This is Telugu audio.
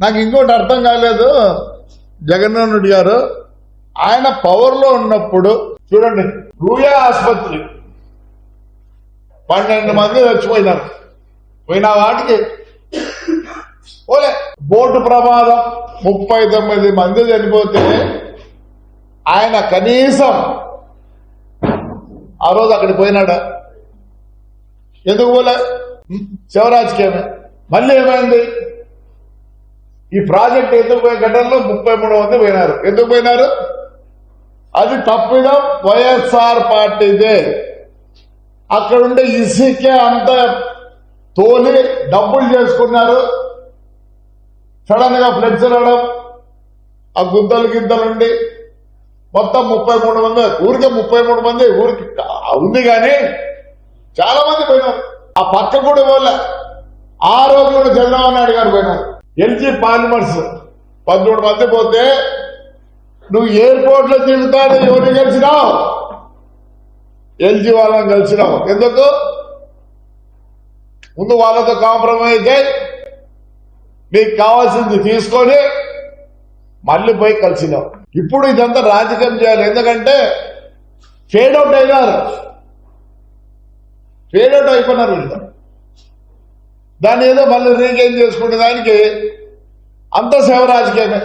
నాకు ఇంకోటి అర్థం కాలేదు. జగన్మోహన్ రెడ్డి గారు ఆయన పవర్ లో ఉన్నప్పుడు చూడండి, రూయా ఆసుపత్రి 12 మంది చచ్చిపోయినారు. పోయిన వాటికి ఓలే బోటు ప్రమాదం 39 మంది చనిపోతే ఆయన కనీసం ఆ రోజు అక్కడికి పోయినాడా? ఎందుకు పోలే? శివరాజకీయమే. మళ్ళీ ఏమైంది? ఈ ప్రాజెక్ట్ ఎందుకు పోయే ఘటనలో 33 మంది పోయినారు. ఎందుకు పోయినారు? అది తప్పిదం వైఎస్ఆర్ పార్టీదే. అక్కడుండే ఇసుకే అంత తోలి డబ్బులు చేసుకున్నారు. సడన్ గా ఫ్లెక్స్ రావడం, ఆ గుద్దలు గిద్దలుండి మొత్తం 33 మంది, ఊరికే 33 మంది ఊరికి ఉంది కానీ చాలా మంది పోయినారు. ఆ పక్క కూడా పోలే. ఆ రోజు కూడా చంద్రబాబు నాయుడు గారు పోయినారు. ఎల్జీ పాలిమర్స్ 13 మంది పోతే నువ్వు ఎయిర్పోర్ట్ లో తిరుగుతాడు ఎవరిని కలిసినావు? ఎల్జీ వాళ్ళని కలిసినావు. ఎందుకు? ముందు వాళ్ళతో కాంప్రమైజ్ అయి నీకు కావాల్సింది తీసుకొని మళ్ళీ పోయి కలిసినావు. ఇప్పుడు ఇదంతా రాజకీయం చేయాలి. ఎందుకంటే ఫేడౌట్ అయినారు, ఫేడౌట్ అయిపోయినారు వీళ్ళు. దాన్ని ఏదో మళ్ళీ రీగైన్ చేసుకునే దానికి అంత సేవ రాజకీయమే.